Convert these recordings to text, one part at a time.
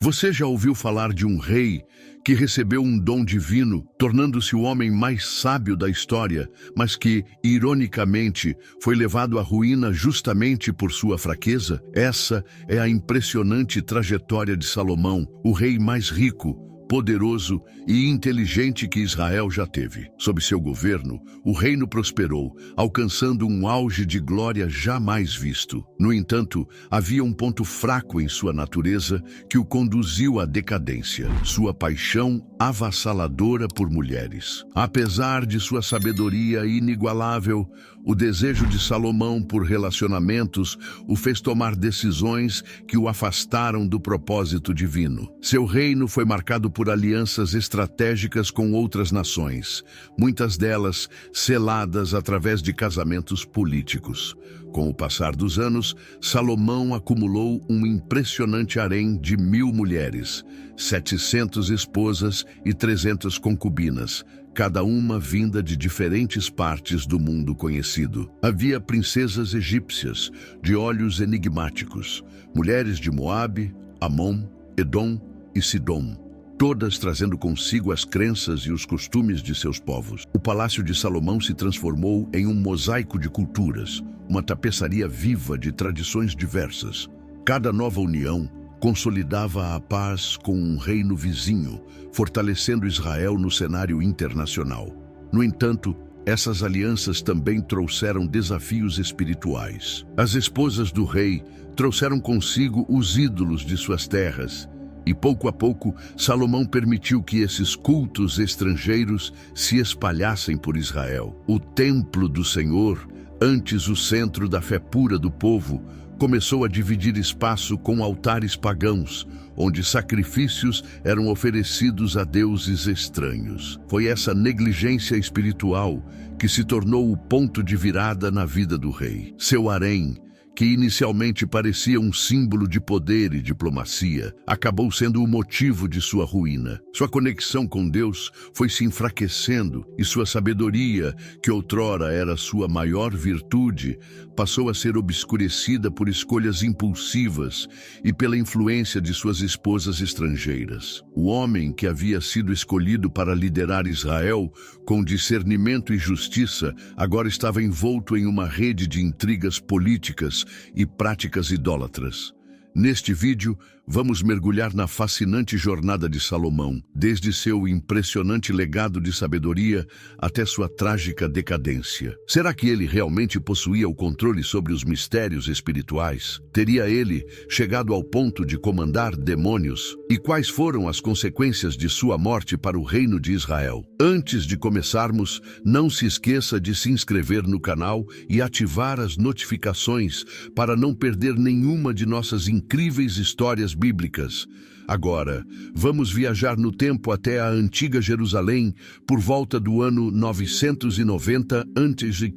Você já ouviu falar de um rei que recebeu um dom divino, tornando-se o homem mais sábio da história, mas que, ironicamente, foi levado à ruína justamente por sua fraqueza? Essa é a impressionante trajetória de Salomão, o rei mais rico, poderoso e inteligente que Israel já teve. Sob seu governo, o reino prosperou, alcançando um auge de glória jamais visto. No entanto, havia um ponto fraco em sua natureza que o conduziu à decadência: sua paixão avassaladora por mulheres. Apesar de sua sabedoria inigualável, o desejo de Salomão por relacionamentos o fez tomar decisões que o afastaram do propósito divino. Seu reino foi marcado por alianças estratégicas com outras nações, muitas delas seladas através de casamentos políticos. Com o passar dos anos, Salomão acumulou um impressionante harém de 1000 mulheres, 700 esposas e 300 concubinas, cada uma vinda de diferentes partes do mundo conhecido. Havia princesas egípcias, de olhos enigmáticos, mulheres de Moabe, Amon, Edom e Sidom, todas trazendo consigo as crenças e os costumes de seus povos. O palácio de Salomão se transformou em um mosaico de culturas, uma tapeçaria viva de tradições diversas. Cada nova união consolidava a paz com um reino vizinho, fortalecendo Israel no cenário internacional. No entanto, essas alianças também trouxeram desafios espirituais. As esposas do rei trouxeram consigo os ídolos de suas terras, e pouco a pouco Salomão permitiu que esses cultos estrangeiros se espalhassem por Israel. O templo do Senhor, antes o centro da fé pura do povo, começou a dividir espaço com altares pagãos, onde sacrifícios eram oferecidos a deuses estranhos. Foi essa negligência espiritual que se tornou o ponto de virada na vida do rei. Seu harém, que inicialmente parecia um símbolo de poder e diplomacia, acabou sendo o motivo de sua ruína. Sua conexão com Deus foi se enfraquecendo e sua sabedoria, que outrora era sua maior virtude, passou a ser obscurecida por escolhas impulsivas e pela influência de suas esposas estrangeiras. O homem que havia sido escolhido para liderar Israel com discernimento e justiça agora estava envolto em uma rede de intrigas políticas e práticas idólatras. Neste vídeo, vamos mergulhar na fascinante jornada de Salomão, desde seu impressionante legado de sabedoria até sua trágica decadência. Será que ele realmente possuía o controle sobre os mistérios espirituais? Teria ele chegado ao ponto de comandar demônios? E quais foram as consequências de sua morte para o reino de Israel? Antes de começarmos, não se esqueça de se inscrever no canal e ativar as notificações para não perder nenhuma de nossas incríveis histórias bíblicas. Agora, vamos viajar no tempo até a antiga Jerusalém por volta do ano 990 a.C.,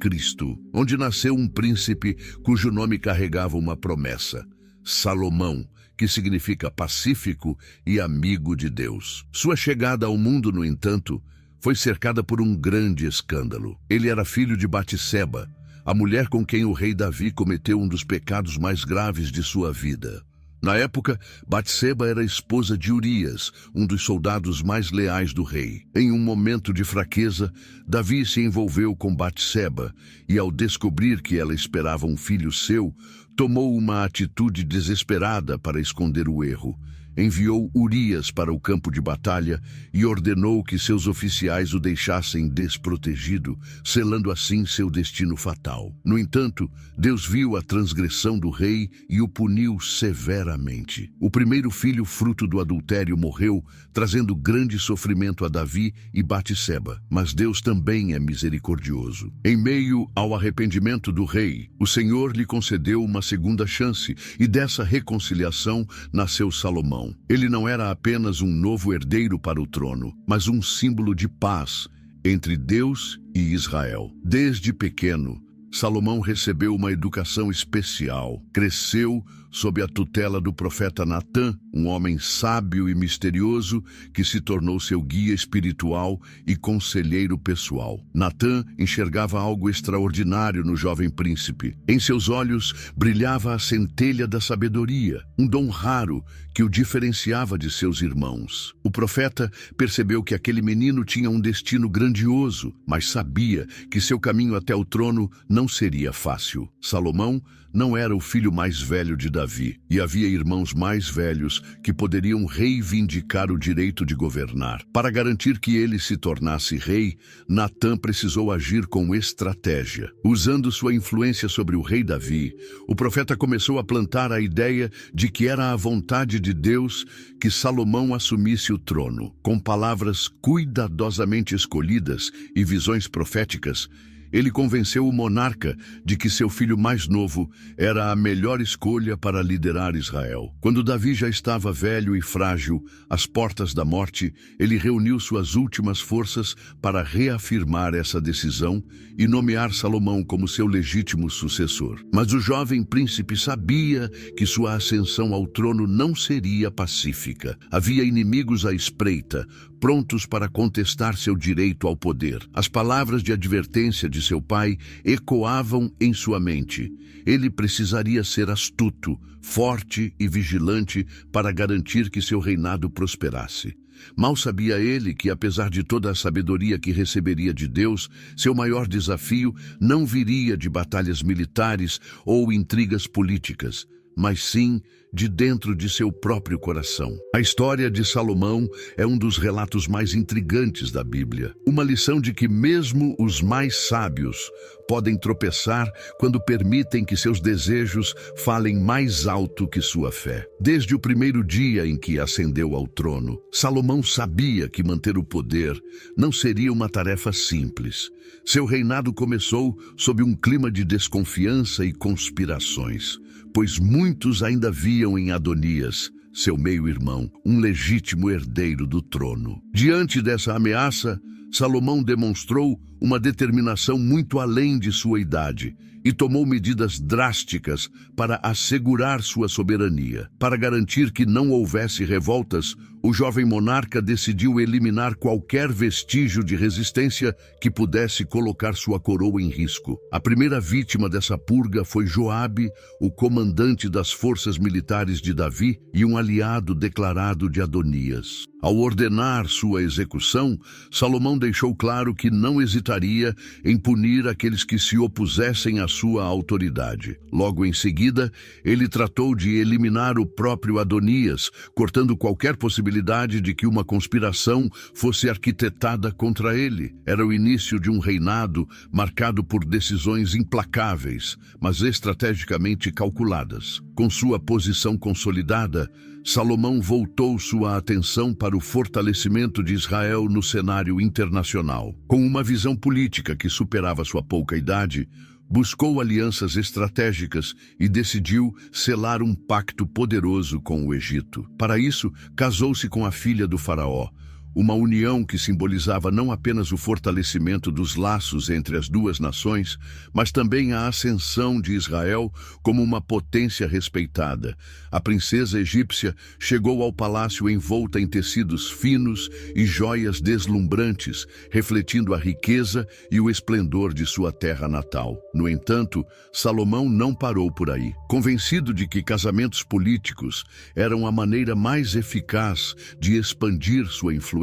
onde nasceu um príncipe cujo nome carregava uma promessa: Salomão, que significa pacífico e amigo de Deus. Sua chegada ao mundo, no entanto, foi cercada por um grande escândalo. Ele era filho de Batseba, a mulher com quem o rei Davi cometeu um dos pecados mais graves de sua vida. Na época, Batseba era esposa de Urias, um dos soldados mais leais do rei. Em um momento de fraqueza, Davi se envolveu com Batseba e, ao descobrir que ela esperava um filho seu, tomou uma atitude desesperada para esconder o erro. Enviou Urias para o campo de batalha e ordenou que seus oficiais o deixassem desprotegido, selando assim seu destino fatal. No entanto, Deus viu a transgressão do rei e o puniu severamente. O primeiro filho, fruto do adultério, morreu, trazendo grande sofrimento a Davi e Batseba. Mas Deus também é misericordioso. Em meio ao arrependimento do rei, o Senhor lhe concedeu uma segunda chance, e dessa reconciliação nasceu Salomão. Ele não era apenas um novo herdeiro para o trono, mas um símbolo de paz entre Deus e Israel. Desde pequeno, Salomão recebeu uma educação especial, cresceu sob a tutela do profeta Natã, um homem sábio e misterioso que se tornou seu guia espiritual e conselheiro pessoal. Natã enxergava algo extraordinário no jovem príncipe. Em seus olhos brilhava a centelha da sabedoria, um dom raro que o diferenciava de seus irmãos. O profeta percebeu que aquele menino tinha um destino grandioso, mas sabia que seu caminho até o trono não seria fácil. Salomão não era o filho mais velho de Davi, e havia irmãos mais velhos que poderiam reivindicar o direito de governar. Para garantir que ele se tornasse rei, Natã precisou agir com estratégia. Usando sua influência sobre o rei Davi, o profeta começou a plantar a ideia de que era a vontade de Deus que Salomão assumisse o trono. Com palavras cuidadosamente escolhidas e visões proféticas, ele convenceu o monarca de que seu filho mais novo era a melhor escolha para liderar Israel. Quando Davi já estava velho e frágil, às portas da morte, ele reuniu suas últimas forças para reafirmar essa decisão e nomear Salomão como seu legítimo sucessor. Mas o jovem príncipe sabia que sua ascensão ao trono não seria pacífica. Havia inimigos à espreita, prontos para contestar seu direito ao poder. As palavras de advertência de seu pai ecoavam em sua mente. Ele precisaria ser astuto, forte e vigilante para garantir que seu reinado prosperasse. Mal sabia ele que, apesar de toda a sabedoria que receberia de Deus, seu maior desafio não viria de batalhas militares ou intrigas políticas, mas sim de dentro de seu próprio coração. A história de Salomão é um dos relatos mais intrigantes da Bíblia. Uma lição de que mesmo os mais sábios podem tropeçar quando permitem que seus desejos falem mais alto que sua fé. Desde o primeiro dia em que ascendeu ao trono, Salomão sabia que manter o poder não seria uma tarefa simples. Seu reinado começou sob um clima de desconfiança e conspirações, pois muitos ainda viam em Adonias, seu meio-irmão, um legítimo herdeiro do trono. Diante dessa ameaça, Salomão demonstrou uma determinação muito além de sua idade e tomou medidas drásticas para assegurar sua soberania. Para garantir que não houvesse revoltas, o jovem monarca decidiu eliminar qualquer vestígio de resistência que pudesse colocar sua coroa em risco. A primeira vítima dessa purga foi Joabe, o comandante das forças militares de Davi e um aliado declarado de Adonias. Ao ordenar sua execução, Salomão deixou claro que não hesitaria em punir aqueles que se opusessem à sua autoridade. Logo em seguida, ele tratou de eliminar o próprio Adonias, cortando qualquer possibilidade de que uma conspiração fosse arquitetada contra ele. Era o início de um reinado marcado por decisões implacáveis, mas estrategicamente calculadas. Com sua posição consolidada, Salomão voltou sua atenção para o fortalecimento de Israel no cenário internacional. Com uma visão política que superava sua pouca idade, buscou alianças estratégicas e decidiu selar um pacto poderoso com o Egito. Para isso, casou-se com a filha do faraó, uma união que simbolizava não apenas o fortalecimento dos laços entre as duas nações, mas também a ascensão de Israel como uma potência respeitada. A princesa egípcia chegou ao palácio envolta em tecidos finos e joias deslumbrantes, refletindo a riqueza e o esplendor de sua terra natal. No entanto, Salomão não parou por aí. Convencido de que casamentos políticos eram a maneira mais eficaz de expandir sua influência,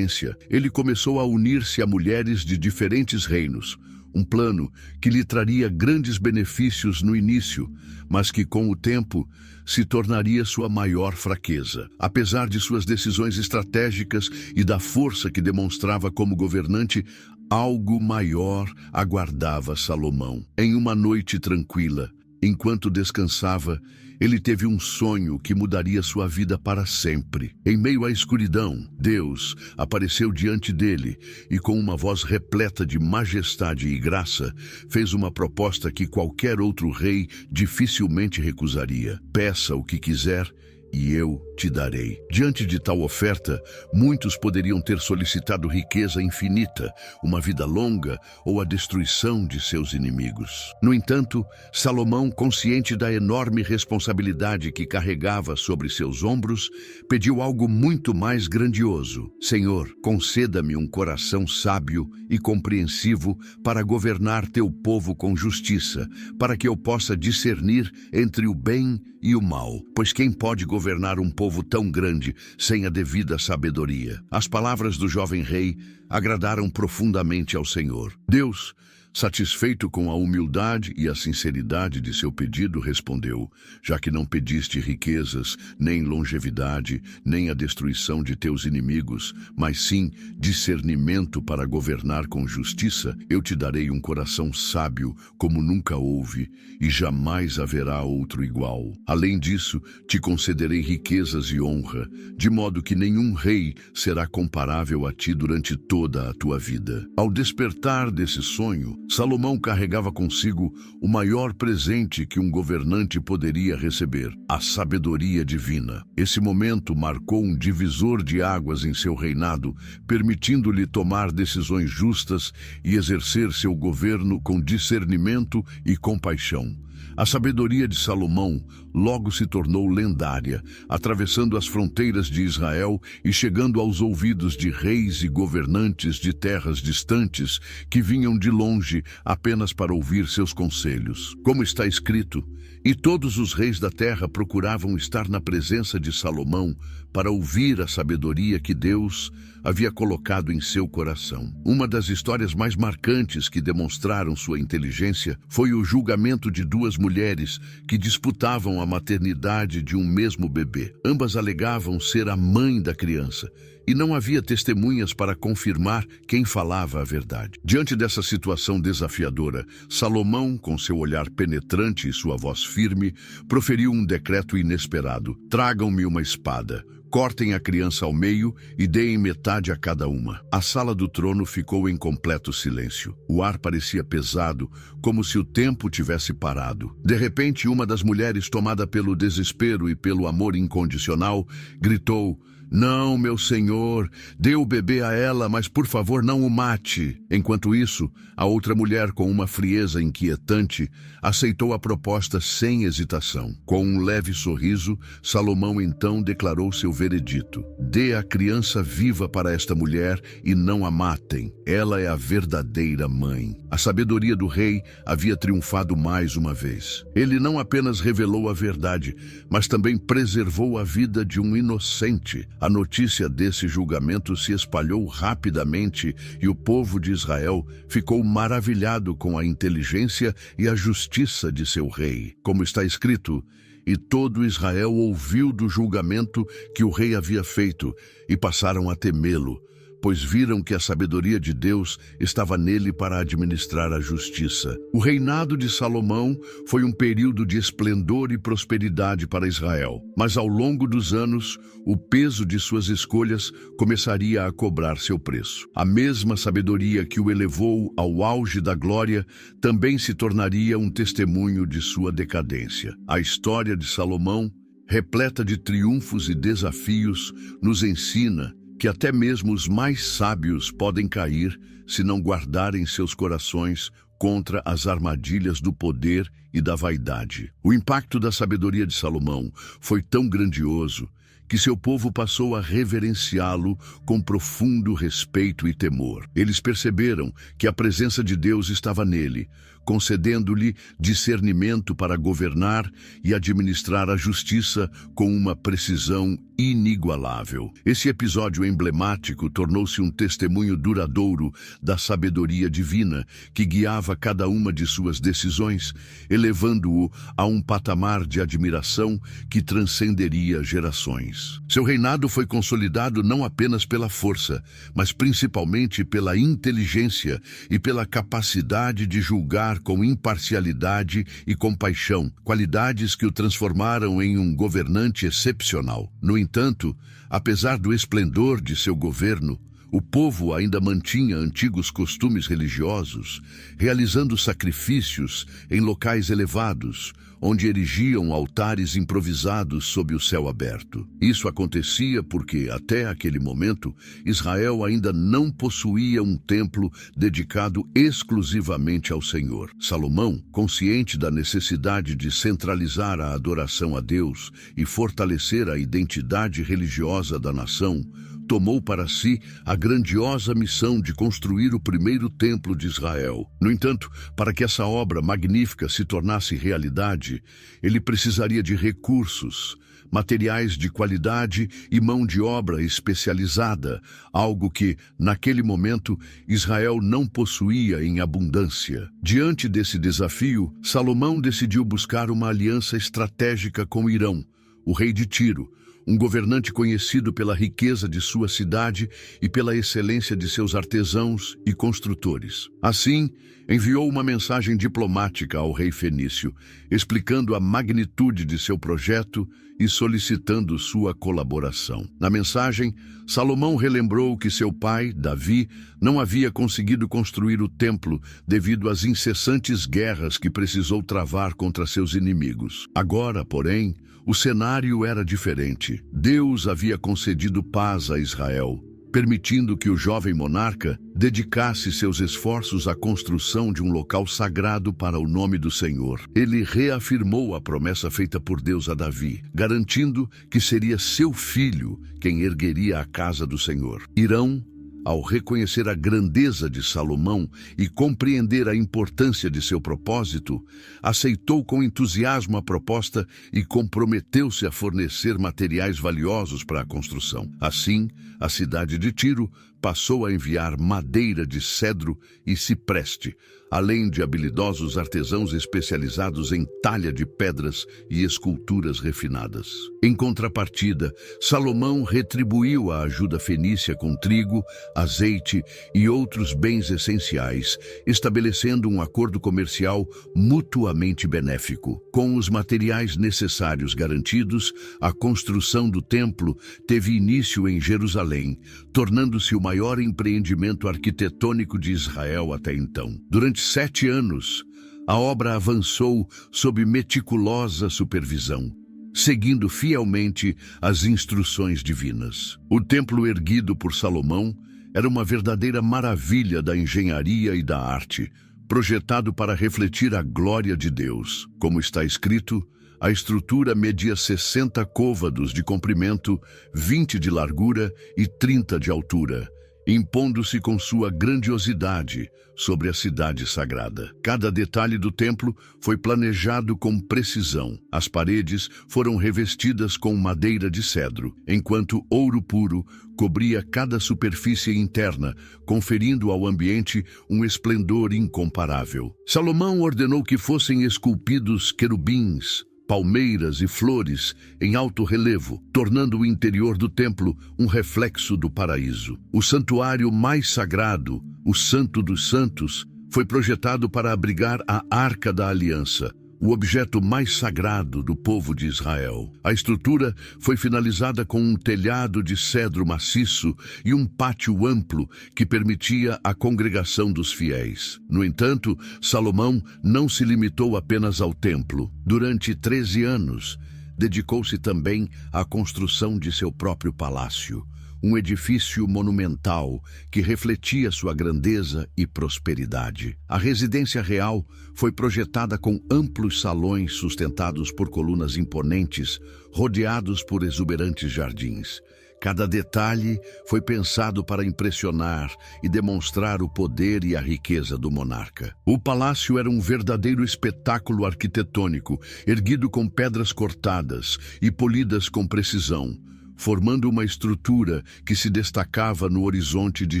ele começou a unir-se a mulheres de diferentes reinos, um plano que lhe traria grandes benefícios no início, mas que com o tempo se tornaria sua maior fraqueza. Apesar de suas decisões estratégicas e da força que demonstrava como governante, algo maior aguardava Salomão. Em uma noite tranquila, enquanto descansava, ele teve um sonho que mudaria sua vida para sempre. Em meio à escuridão, Deus apareceu diante dele e, com uma voz repleta de majestade e graça, fez uma proposta que qualquer outro rei dificilmente recusaria. Peça o que quiser e eu te darei. Diante de tal oferta, muitos poderiam ter solicitado riqueza infinita, uma vida longa ou a destruição de seus inimigos. No entanto, Salomão, consciente da enorme responsabilidade que carregava sobre seus ombros, pediu algo muito mais grandioso. Senhor, conceda-me um coração sábio e compreensivo para governar teu povo com justiça, para que eu possa discernir entre o bem e o mal, pois quem pode governar um povo tão grande sem a devida sabedoria? As palavras do jovem rei agradaram profundamente ao Senhor. Deus, satisfeito com a humildade e a sinceridade de seu pedido, respondeu: já que não pediste riquezas, nem longevidade, nem a destruição de teus inimigos, mas sim discernimento para governar com justiça, eu te darei um coração sábio como nunca houve, e jamais haverá outro igual. Além disso, te concederei riquezas e honra, de modo que nenhum rei será comparável a ti durante toda a tua vida. Ao despertar desse sonho, Salomão carregava consigo o maior presente que um governante poderia receber: a sabedoria divina. Esse momento marcou um divisor de águas em seu reinado, permitindo-lhe tomar decisões justas e exercer seu governo com discernimento e compaixão. A sabedoria de Salomão logo se tornou lendária, atravessando as fronteiras de Israel e chegando aos ouvidos de reis e governantes de terras distantes que vinham de longe apenas para ouvir seus conselhos. Como está escrito: e todos os reis da terra procuravam estar na presença de Salomão para ouvir a sabedoria que Deus havia colocado em seu coração. Uma das histórias mais marcantes que demonstraram sua inteligência foi o julgamento de duas mulheres que disputavam a maternidade de um mesmo bebê. Ambas alegavam ser a mãe da criança, e não havia testemunhas para confirmar quem falava a verdade. Diante dessa situação desafiadora, Salomão, com seu olhar penetrante e sua voz firme, proferiu um decreto inesperado: tragam-me uma espada. Cortem a criança ao meio e deem metade a cada uma. A sala do trono ficou em completo silêncio. O ar parecia pesado, como se o tempo tivesse parado. De repente, uma das mulheres, tomada pelo desespero e pelo amor incondicional, gritou: não, meu senhor, dê o bebê a ela, mas por favor não o mate. Enquanto isso, a outra mulher, com uma frieza inquietante, aceitou a proposta sem hesitação. Com um leve sorriso, Salomão então declarou seu veredito: dê a criança viva para esta mulher e não a matem. Ela é a verdadeira mãe. A sabedoria do rei havia triunfado mais uma vez. Ele não apenas revelou a verdade, mas também preservou a vida de um inocente. A notícia desse julgamento se espalhou rapidamente e o povo de Israel ficou maravilhado com a inteligência e a justiça de seu rei. Como está escrito: e todo Israel ouviu do julgamento que o rei havia feito e passaram a temê-lo, pois viram que a sabedoria de Deus estava nele para administrar a justiça. O reinado de Salomão foi um período de esplendor e prosperidade para Israel, mas ao longo dos anos, o peso de suas escolhas começaria a cobrar seu preço. A mesma sabedoria que o elevou ao auge da glória também se tornaria um testemunho de sua decadência. A história de Salomão, repleta de triunfos e desafios, nos ensina que até mesmo os mais sábios podem cair se não guardarem seus corações contra as armadilhas do poder e da vaidade. O impacto da sabedoria de Salomão foi tão grandioso que seu povo passou a reverenciá-lo com profundo respeito e temor. Eles perceberam que a presença de Deus estava nele, concedendo-lhe discernimento para governar e administrar a justiça com uma precisão inigualável. Esse episódio emblemático tornou-se um testemunho duradouro da sabedoria divina que guiava cada uma de suas decisões, elevando-o a um patamar de admiração que transcenderia gerações. Seu reinado foi consolidado não apenas pela força, mas principalmente pela inteligência e pela capacidade de julgar com imparcialidade e compaixão, qualidades que o transformaram em um governante excepcional. No entanto, apesar do esplendor de seu governo, O povo ainda mantinha antigos costumes religiosos, realizando sacrifícios em locais elevados, onde erigiam altares improvisados sob o céu aberto. Isso acontecia porque, até aquele momento, Israel ainda não possuía um templo dedicado exclusivamente ao Senhor. Salomão, consciente da necessidade de centralizar a adoração a Deus e fortalecer a identidade religiosa da nação, tomou para si a grandiosa missão de construir o primeiro templo de Israel. No entanto, para que essa obra magnífica se tornasse realidade, ele precisaria de recursos, materiais de qualidade e mão de obra especializada, algo que, naquele momento, Israel não possuía em abundância. Diante desse desafio, Salomão decidiu buscar uma aliança estratégica com Hirão, o rei de Tiro, um governante conhecido pela riqueza de sua cidade e pela excelência de seus artesãos e construtores. Assim, enviou uma mensagem diplomática ao rei fenício, explicando a magnitude de seu projeto e solicitando sua colaboração. Na mensagem, Salomão relembrou que seu pai, Davi, não havia conseguido construir o templo devido às incessantes guerras que precisou travar contra seus inimigos. Agora, porém, o cenário era diferente. Deus havia concedido paz a Israel, permitindo que o jovem monarca dedicasse seus esforços à construção de um local sagrado para o nome do Senhor. Ele reafirmou a promessa feita por Deus a Davi, garantindo que seria seu filho quem ergueria a casa do Senhor. Hirão, ao reconhecer a grandeza de Salomão e compreender a importância de seu propósito, aceitou com entusiasmo a proposta e comprometeu-se a fornecer materiais valiosos para a construção. Assim, a cidade de Tiro passou a enviar madeira de cedro e cipreste, além de habilidosos artesãos especializados em talha de pedras e esculturas refinadas. Em contrapartida, Salomão retribuiu a ajuda fenícia com trigo, azeite e outros bens essenciais, estabelecendo um acordo comercial mutuamente benéfico. Com os materiais necessários garantidos, a construção do templo teve início em Jerusalém, tornando-se o maior empreendimento arquitetônico de Israel até então. Durante 7 anos, a obra avançou sob meticulosa supervisão, seguindo fielmente as instruções divinas. O templo erguido por Salomão era uma verdadeira maravilha da engenharia e da arte, projetado para refletir a glória de Deus. Como está escrito, a estrutura media 60 côvados de comprimento, 20 de largura e 30 de altura, impondo-se com sua grandiosidade sobre a cidade sagrada. Cada detalhe do templo foi planejado com precisão. As paredes foram revestidas com madeira de cedro, enquanto ouro puro cobria cada superfície interna, conferindo ao ambiente um esplendor incomparável. Salomão ordenou que fossem esculpidos querubins, palmeiras e flores em alto relevo, tornando o interior do templo um reflexo do paraíso. O santuário mais sagrado, o Santo dos Santos, foi projetado para abrigar a Arca da Aliança, o objeto mais sagrado do povo de Israel. A estrutura foi finalizada com um telhado de cedro maciço e um pátio amplo que permitia a congregação dos fiéis. No entanto, Salomão não se limitou apenas ao templo. Durante 13 anos, dedicou-se também à construção de seu próprio palácio, um edifício monumental que refletia sua grandeza e prosperidade. A residência real foi projetada com amplos salões sustentados por colunas imponentes, rodeados por exuberantes jardins. Cada detalhe foi pensado para impressionar e demonstrar o poder e a riqueza do monarca. O palácio era um verdadeiro espetáculo arquitetônico, erguido com pedras cortadas e polidas com precisão, formando uma estrutura que se destacava no horizonte de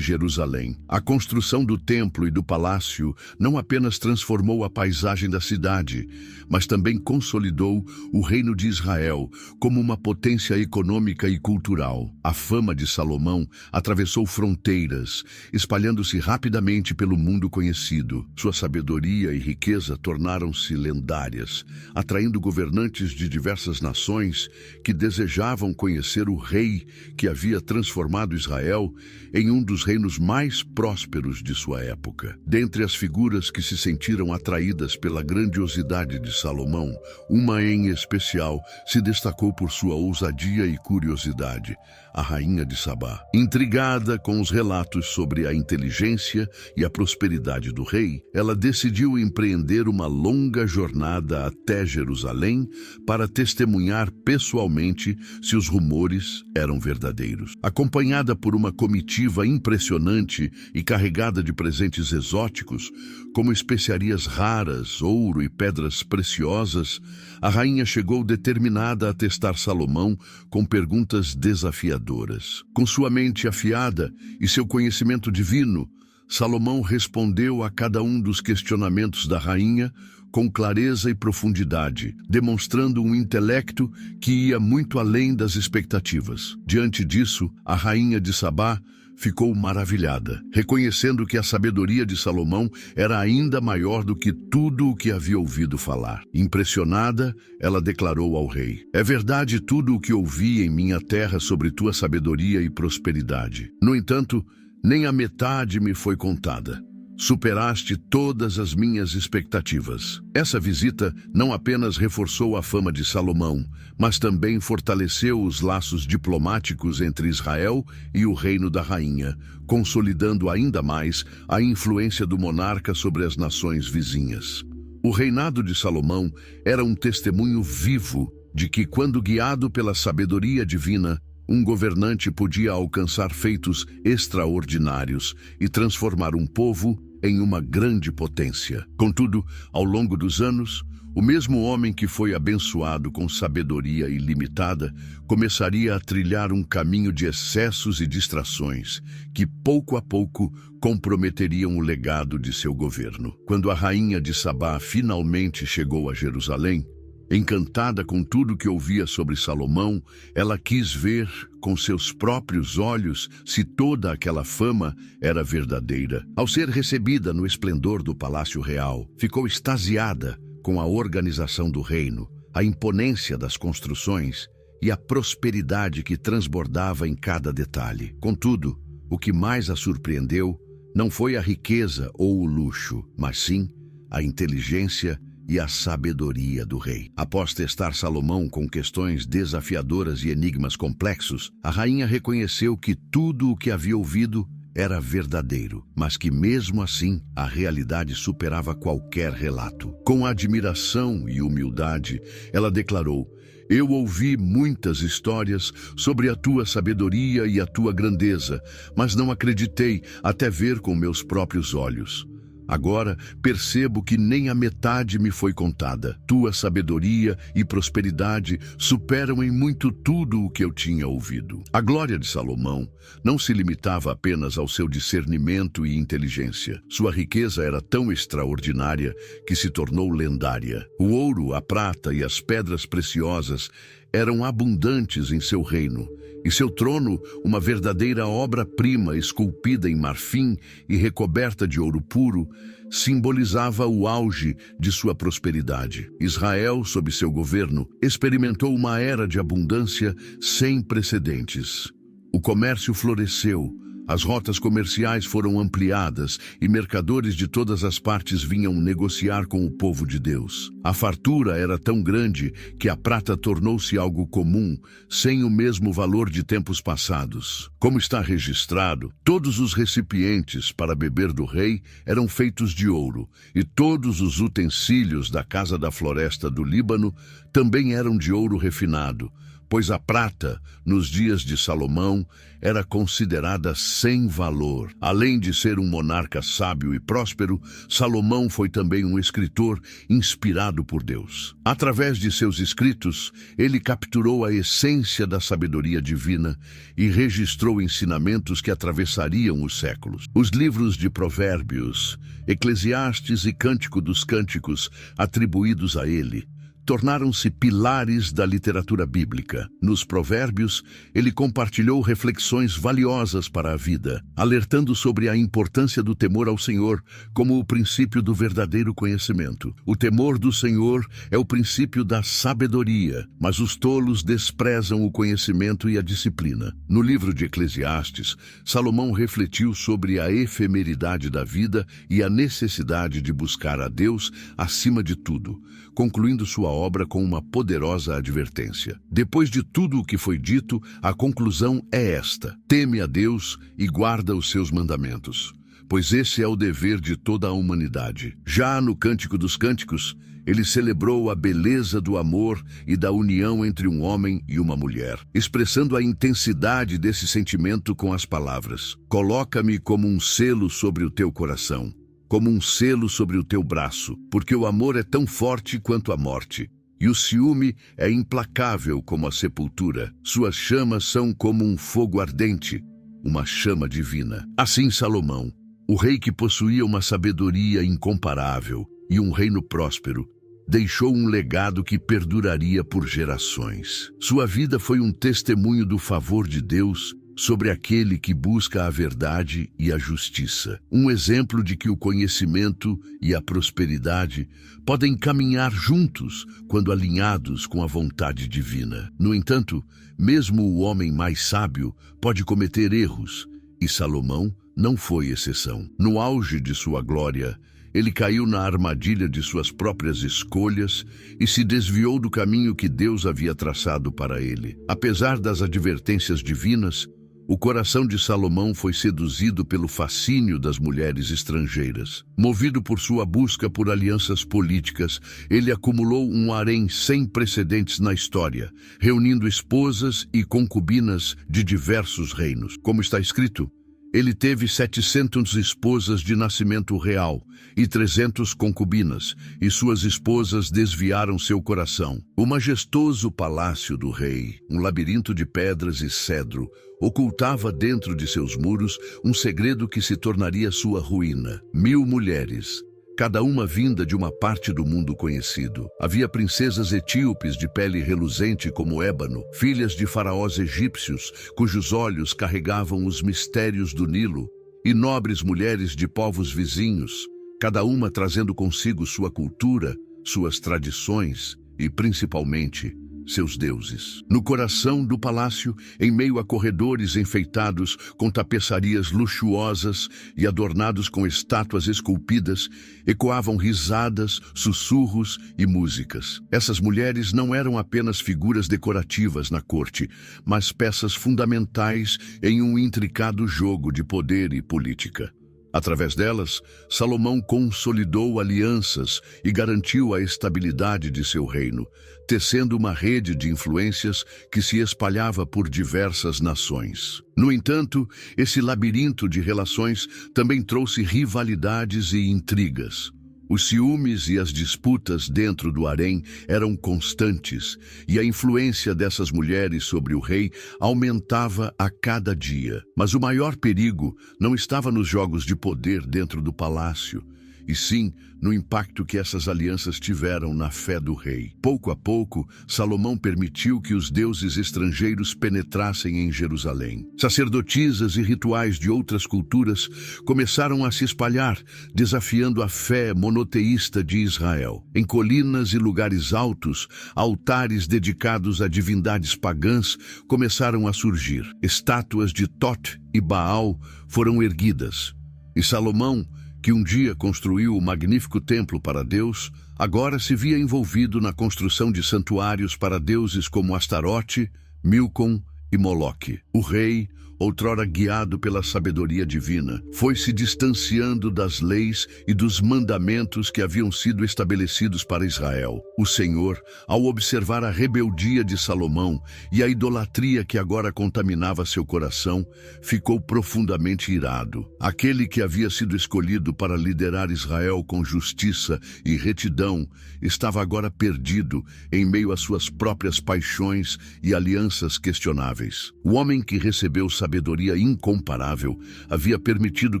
Jerusalém. A construção do templo e do palácio não apenas transformou a paisagem da cidade, mas também consolidou o reino de Israel como uma potência econômica e cultural. A fama de Salomão atravessou fronteiras, espalhando-se rapidamente pelo mundo conhecido. Sua sabedoria e riqueza tornaram-se lendárias, atraindo governantes de diversas nações que desejavam conhecer o rei que havia transformado Israel em um dos reinos mais prósperos de sua época. Dentre as figuras que se sentiram atraídas pela grandiosidade de Salomão, uma em especial se destacou por sua ousadia e curiosidade: a rainha de Sabá. Intrigada com os relatos sobre a inteligência e a prosperidade do rei, ela decidiu empreender uma longa jornada até Jerusalém para testemunhar pessoalmente se os rumores eram verdadeiros. Acompanhada por uma comitiva impressionante e carregada de presentes exóticos, como especiarias raras, ouro e pedras preciosas, a rainha chegou determinada a testar Salomão com perguntas desafiadoras. Com sua mente afiada e seu conhecimento divino, Salomão respondeu a cada um dos questionamentos da rainha com clareza e profundidade, demonstrando um intelecto que ia muito além das expectativas. Diante disso, a rainha de Sabá ficou maravilhada, reconhecendo que a sabedoria de Salomão era ainda maior do que tudo o que havia ouvido falar. Impressionada, ela declarou ao rei: "É verdade tudo o que ouvi em minha terra sobre tua sabedoria e prosperidade. No entanto, nem a metade me foi contada. Superaste todas as minhas expectativas." Essa visita não apenas reforçou a fama de Salomão, mas também fortaleceu os laços diplomáticos entre Israel e o reino da rainha, consolidando ainda mais a influência do monarca sobre as nações vizinhas. O reinado de Salomão era um testemunho vivo de que, quando guiado pela sabedoria divina, um governante podia alcançar feitos extraordinários e transformar um povo em uma grande potência. Contudo, ao longo dos anos, o mesmo homem que foi abençoado com sabedoria ilimitada começaria a trilhar um caminho de excessos e distrações que, pouco a pouco, comprometeriam o legado de seu governo. Quando a rainha de Sabá finalmente chegou a Jerusalém, encantada com tudo que ouvia sobre Salomão, ela quis ver com seus próprios olhos se toda aquela fama era verdadeira. Ao ser recebida no esplendor do Palácio Real, ficou extasiada com a organização do reino, a imponência das construções e a prosperidade que transbordava em cada detalhe. Contudo, o que mais a surpreendeu não foi a riqueza ou o luxo, mas sim a inteligência e a sabedoria do rei. Após testar Salomão com questões desafiadoras e enigmas complexos, a rainha reconheceu que tudo o que havia ouvido era verdadeiro, mas que mesmo assim a realidade superava qualquer relato. Com admiração e humildade, ela declarou: "Eu ouvi muitas histórias sobre a tua sabedoria e a tua grandeza, mas não acreditei até ver com meus próprios olhos. Agora percebo que nem a metade me foi contada. Tua sabedoria e prosperidade superam em muito tudo o que eu tinha ouvido." A glória de Salomão não se limitava apenas ao seu discernimento e inteligência. Sua riqueza era tão extraordinária que se tornou lendária. O ouro, a prata e as pedras preciosas eram abundantes em seu reino, e seu trono uma verdadeira obra-prima esculpida em marfim e recoberta de ouro puro, simbolizava o auge de sua prosperidade. Israel, sob seu governo, experimentou uma era de abundância sem precedentes. O comércio floresceu, as rotas comerciais foram ampliadas e mercadores de todas as partes vinham negociar com o povo de Deus. A fartura era tão grande que a prata tornou-se algo comum, sem o mesmo valor de tempos passados. Como está registrado, todos os recipientes para beber do rei eram feitos de ouro, e todos os utensílios da casa da floresta do Líbano também eram de ouro refinado, pois a prata, nos dias de Salomão, era considerada sem valor. Além de ser um monarca sábio e próspero, Salomão foi também um escritor inspirado por Deus. Através de seus escritos, ele capturou a essência da sabedoria divina e registrou ensinamentos que atravessariam os séculos. Os livros de Provérbios, Eclesiastes e Cântico dos Cânticos, atribuídos a ele, tornaram-se pilares da literatura bíblica. Nos Provérbios, ele compartilhou reflexões valiosas para a vida, alertando sobre a importância do temor ao Senhor como o princípio do verdadeiro conhecimento. O temor do Senhor é o princípio da sabedoria, mas os tolos desprezam o conhecimento e a disciplina. No livro de Eclesiastes, Salomão refletiu sobre a efemeridade da vida e a necessidade de buscar a Deus acima de tudo, concluindo sua obra com uma poderosa advertência. Depois de tudo o que foi dito, a conclusão é esta: teme a Deus e guarda os seus mandamentos, pois esse é o dever de toda a humanidade. Já no Cântico dos Cânticos, ele celebrou a beleza do amor e da união entre um homem e uma mulher, expressando a intensidade desse sentimento com as palavras: coloca-me como um selo sobre o teu coração, como um selo sobre o teu braço, porque o amor é tão forte quanto a morte, e o ciúme é implacável como a sepultura. Suas chamas são como um fogo ardente, uma chama divina. Assim Salomão, o rei que possuía uma sabedoria incomparável e um reino próspero, deixou um legado que perduraria por gerações. Sua vida foi um testemunho do favor de Deus sobre aquele que busca a verdade e a justiça. Um exemplo de que o conhecimento e a prosperidade podem caminhar juntos quando alinhados com a vontade divina. No entanto, mesmo o homem mais sábio pode cometer erros, e Salomão não foi exceção. No auge de sua glória, ele caiu na armadilha de suas próprias escolhas e se desviou do caminho que Deus havia traçado para ele. Apesar das advertências divinas, o coração de Salomão foi seduzido pelo fascínio das mulheres estrangeiras. Movido por sua busca por alianças políticas, ele acumulou um harém sem precedentes na história, reunindo esposas e concubinas de diversos reinos. Como está escrito, ele teve 700 esposas de nascimento real e 300 concubinas, e suas esposas desviaram seu coração. O majestoso palácio do rei, um labirinto de pedras e cedro, ocultava dentro de seus muros um segredo que se tornaria sua ruína. 1000 mulheres, cada uma vinda de uma parte do mundo conhecido. Havia princesas etíopes de pele reluzente como ébano, filhas de faraós egípcios, cujos olhos carregavam os mistérios do Nilo, e nobres mulheres de povos vizinhos, cada uma trazendo consigo sua cultura, suas tradições e, principalmente, seus deuses. No coração do palácio, em meio a corredores enfeitados com tapeçarias luxuosas e adornados com estátuas esculpidas, ecoavam risadas, sussurros e músicas. Essas mulheres não eram apenas figuras decorativas na corte, mas peças fundamentais em um intricado jogo de poder e política. Através delas, Salomão consolidou alianças e garantiu a estabilidade de seu reino, tecendo uma rede de influências que se espalhava por diversas nações. No entanto, esse labirinto de relações também trouxe rivalidades e intrigas. Os ciúmes e as disputas dentro do harém eram constantes, e a influência dessas mulheres sobre o rei aumentava a cada dia. Mas o maior perigo não estava nos jogos de poder dentro do palácio, e sim no impacto que essas alianças tiveram na fé do rei. Pouco a pouco, Salomão permitiu que os deuses estrangeiros penetrassem em Jerusalém. Sacerdotisas e rituais de outras culturas começaram a se espalhar, desafiando a fé monoteísta de Israel. Em colinas e lugares altos, altares dedicados a divindades pagãs começaram a surgir. Estátuas de Tot e Baal foram erguidas. E Salomão, que um dia construiu o magnífico templo para Deus, agora se via envolvido na construção de santuários para deuses como Astarote, Milcom e Moloque. O rei, outrora guiado pela sabedoria divina, foi se distanciando das leis e dos mandamentos que haviam sido estabelecidos para Israel. O Senhor, ao observar a rebeldia de Salomão e a idolatria que agora contaminava seu coração, ficou profundamente irado. Aquele que havia sido escolhido para liderar Israel com justiça e retidão estava agora perdido em meio às suas próprias paixões e alianças questionáveis. O homem que recebeu sabedoria sabedoria incomparável, havia permitido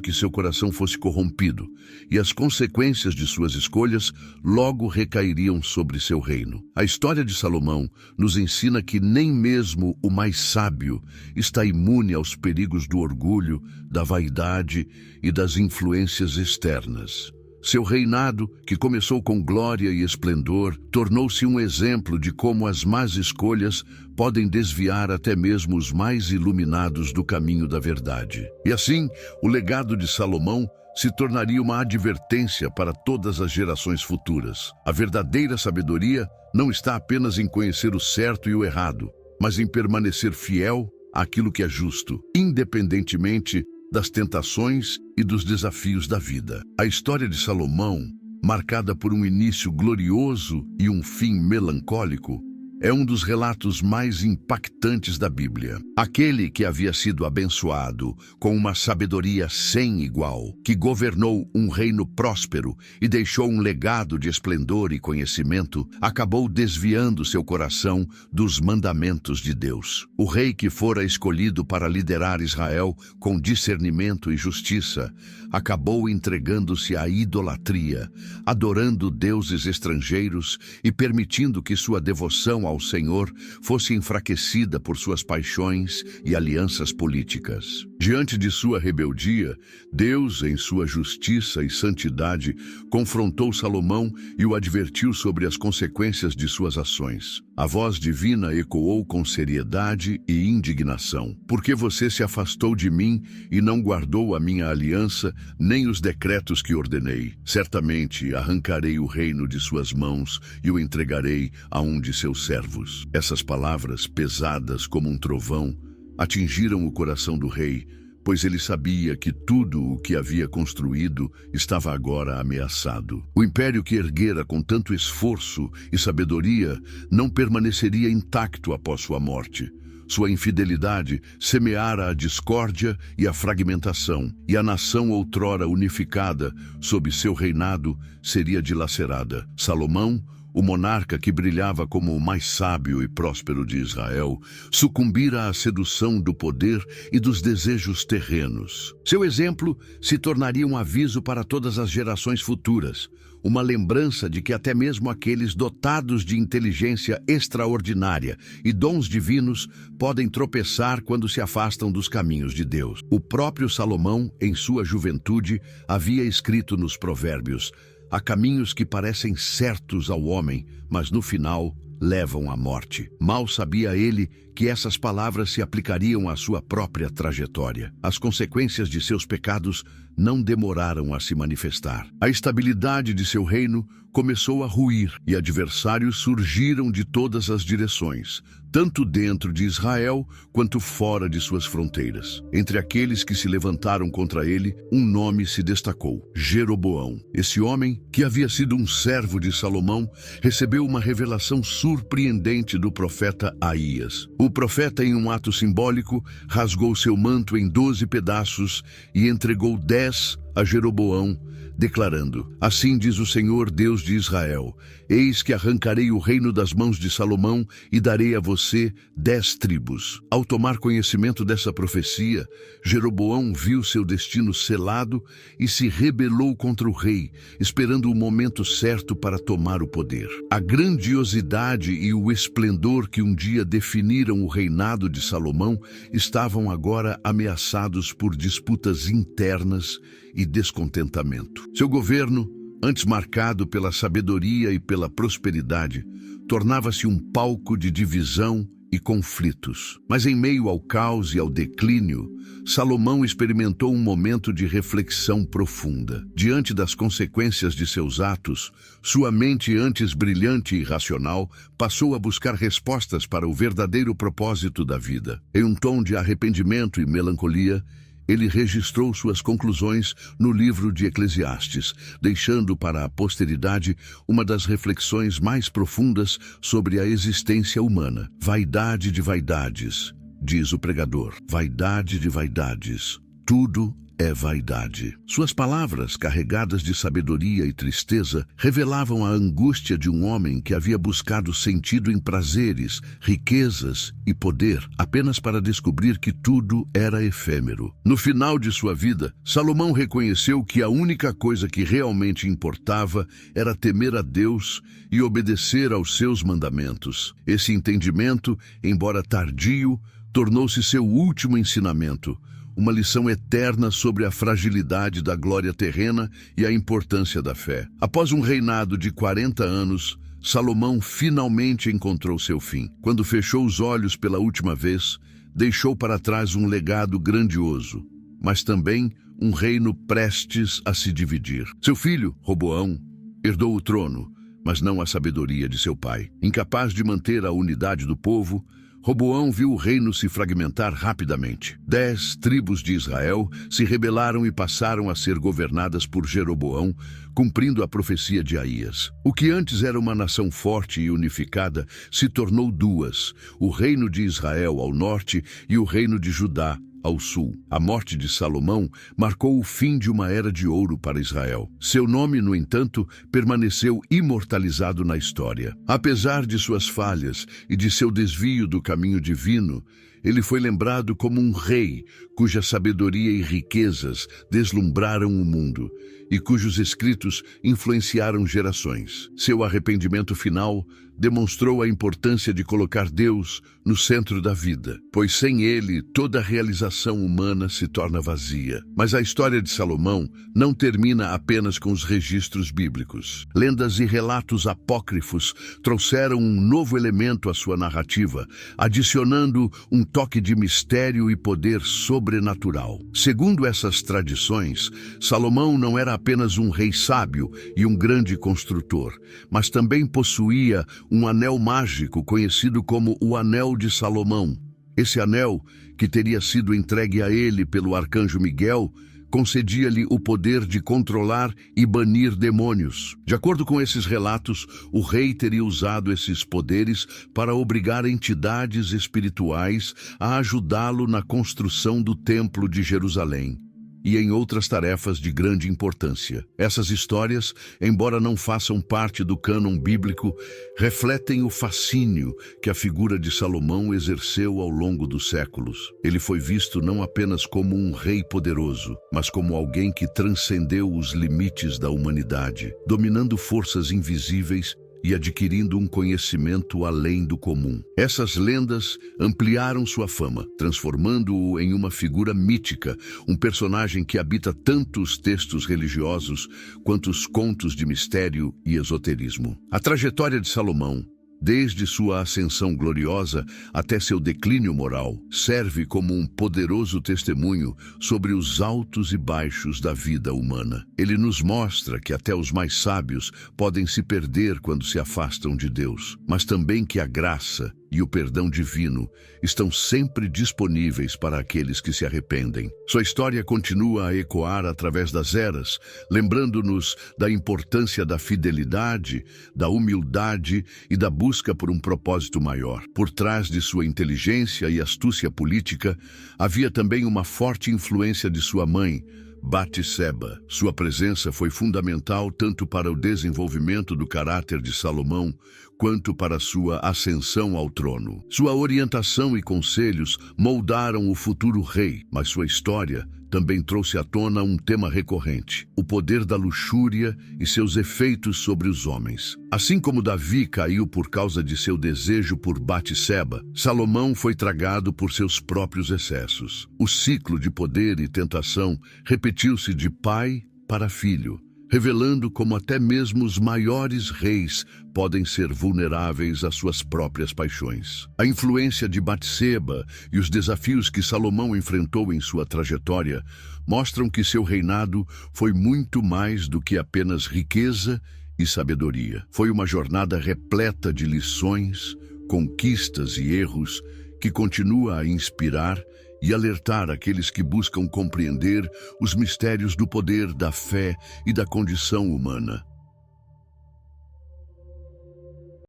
que seu coração fosse corrompido, e as consequências de suas escolhas logo recairiam sobre seu reino. A história de Salomão nos ensina que nem mesmo o mais sábio está imune aos perigos do orgulho, da vaidade e das influências externas. Seu reinado, que começou com glória e esplendor, tornou-se um exemplo de como as más escolhas podem desviar até mesmo os mais iluminados do caminho da verdade. E assim, o legado de Salomão se tornaria uma advertência para todas as gerações futuras. A verdadeira sabedoria não está apenas em conhecer o certo e o errado, mas em permanecer fiel àquilo que é justo, independentemente das tentações e dos desafios da vida. A história de Salomão, marcada por um início glorioso e um fim melancólico, é um dos relatos mais impactantes da Bíblia. Aquele que havia sido abençoado com uma sabedoria sem igual, que governou um reino próspero e deixou um legado de esplendor e conhecimento, acabou desviando seu coração dos mandamentos de Deus. O rei que fora escolhido para liderar Israel com discernimento e justiça, acabou entregando-se à idolatria, adorando deuses estrangeiros e permitindo que sua devoção ao Senhor fosse enfraquecida por suas paixões e alianças políticas. Diante de sua rebeldia, Deus, em sua justiça e santidade, confrontou Salomão e o advertiu sobre as consequências de suas ações. A voz divina ecoou com seriedade e indignação. Porque você se afastou de mim e não guardou a minha aliança, nem os decretos que ordenei. Certamente arrancarei o reino de suas mãos e o entregarei a um de seus servos. Essas palavras, pesadas como um trovão, atingiram o coração do rei, pois ele sabia que tudo o que havia construído estava agora ameaçado. O império que erguera com tanto esforço e sabedoria não permaneceria intacto após sua morte. Sua infidelidade semeara a discórdia e a fragmentação, e a nação outrora unificada sob seu reinado seria dilacerada. Salomão, o monarca que brilhava como o mais sábio e próspero de Israel, sucumbira à sedução do poder e dos desejos terrenos. Seu exemplo se tornaria um aviso para todas as gerações futuras, uma lembrança de que até mesmo aqueles dotados de inteligência extraordinária e dons divinos podem tropeçar quando se afastam dos caminhos de Deus. O próprio Salomão, em sua juventude, havia escrito nos Provérbios: há caminhos que parecem certos ao homem, mas no final levam à morte. Mal sabia ele que essas palavras se aplicariam à sua própria trajetória. As consequências de seus pecados não demoraram a se manifestar. A estabilidade de seu reino começou a ruir e adversários surgiram de todas as direções, tanto dentro de Israel quanto fora de suas fronteiras. Entre aqueles que se levantaram contra ele, um nome se destacou: Jeroboão. Esse homem, que havia sido um servo de Salomão, recebeu uma revelação surpreendente do profeta Aías. O profeta, em um ato simbólico, rasgou seu manto em 12 pedaços e entregou 10 a Jeroboão, declarando: assim diz o Senhor, Deus de Israel, eis que arrancarei o reino das mãos de Salomão e darei a você 10 tribos. Ao tomar conhecimento dessa profecia, Jeroboão viu seu destino selado e se rebelou contra o rei, esperando o momento certo para tomar o poder. A grandiosidade e o esplendor que um dia definiram o reinado de Salomão estavam agora ameaçados por disputas internas e descontentamento. Seu governo, antes marcado pela sabedoria e pela prosperidade, tornava-se um palco de divisão e conflitos. Mas em meio ao caos e ao declínio, Salomão experimentou um momento de reflexão profunda. Diante das consequências de seus atos, sua mente, antes brilhante e racional, passou a buscar respostas para o verdadeiro propósito da vida. Em um tom de arrependimento e melancolia, ele registrou suas conclusões no livro de Eclesiastes, deixando para a posteridade uma das reflexões mais profundas sobre a existência humana. Vaidade de vaidades, diz o pregador. Vaidade de vaidades. Tudo é vaidade. Suas palavras, carregadas de sabedoria e tristeza, revelavam a angústia de um homem que havia buscado sentido em prazeres, riquezas e poder, apenas para descobrir que tudo era efêmero. No final de sua vida, Salomão reconheceu que a única coisa que realmente importava era temer a Deus e obedecer aos seus mandamentos. Esse entendimento, embora tardio, tornou-se seu último ensinamento, uma lição eterna sobre a fragilidade da glória terrena e a importância da fé. Após um reinado de 40 anos, Salomão finalmente encontrou seu fim. Quando fechou os olhos pela última vez, deixou para trás um legado grandioso, mas também um reino prestes a se dividir. Seu filho, Roboão, herdou o trono, mas não a sabedoria de seu pai. Incapaz de manter a unidade do povo, Roboão viu o reino se fragmentar rapidamente. 10 tribos de Israel se rebelaram e passaram a ser governadas por Jeroboão, cumprindo a profecia de Aías. O que antes era uma nação forte e unificada se tornou duas: o reino de Israel ao norte e o reino de Judá ao sul. A morte de Salomão marcou o fim de uma era de ouro para Israel. Seu nome, no entanto, permaneceu imortalizado na história. Apesar de suas falhas e de seu desvio do caminho divino, ele foi lembrado como um rei cuja sabedoria e riquezas deslumbraram o mundo e cujos escritos influenciaram gerações. Seu arrependimento final demonstrou a importância de colocar Deus no centro da vida, pois sem ele toda a realização humana se torna vazia. Mas a história de Salomão não termina apenas com os registros bíblicos. Lendas e relatos apócrifos trouxeram um novo elemento à sua narrativa, adicionando um toque de mistério e poder sobrenatural. Segundo essas tradições, Salomão não era apenas um rei sábio e um grande construtor, mas também possuía um anel mágico conhecido como o Anel de Salomão. Esse anel, que teria sido entregue a ele pelo arcanjo Miguel, concedia-lhe o poder de controlar e banir demônios. De acordo com esses relatos, o rei teria usado esses poderes para obrigar entidades espirituais a ajudá-lo na construção do Templo de Jerusalém e em outras tarefas de grande importância. Essas histórias, embora não façam parte do cânon bíblico, refletem o fascínio que a figura de Salomão exerceu ao longo dos séculos. Ele foi visto não apenas como um rei poderoso, mas como alguém que transcendeu os limites da humanidade, dominando forças invisíveis e adquirindo um conhecimento além do comum. Essas lendas ampliaram sua fama, transformando-o em uma figura mítica, um personagem que habita tanto os textos religiosos quanto os contos de mistério e esoterismo. A trajetória de Salomão, desde sua ascensão gloriosa até seu declínio moral, serve como um poderoso testemunho sobre os altos e baixos da vida humana. Ele nos mostra que até os mais sábios podem se perder quando se afastam de Deus, mas também que a graça e o perdão divino estão sempre disponíveis para aqueles que se arrependem. Sua história continua a ecoar através das eras, lembrando-nos da importância da fidelidade, da humildade e da busca por um propósito maior. Por trás de sua inteligência e astúcia política, havia também uma forte influência de sua mãe, Batseba. Sua presença foi fundamental tanto para o desenvolvimento do caráter de Salomão quanto para sua ascensão ao trono. Sua orientação e conselhos moldaram o futuro rei, mas sua história também trouxe à tona um tema recorrente: o poder da luxúria e seus efeitos sobre os homens. Assim como Davi caiu por causa de seu desejo por Batseba, Salomão foi tragado por seus próprios excessos. O ciclo de poder e tentação repetiu-se de pai para filho, revelando como até mesmo os maiores reis podem ser vulneráveis às suas próprias paixões. A influência de Batseba e os desafios que Salomão enfrentou em sua trajetória mostram que seu reinado foi muito mais do que apenas riqueza e sabedoria. Foi uma jornada repleta de lições, conquistas e erros que continua a inspirar e alertar aqueles que buscam compreender os mistérios do poder, da fé e da condição humana.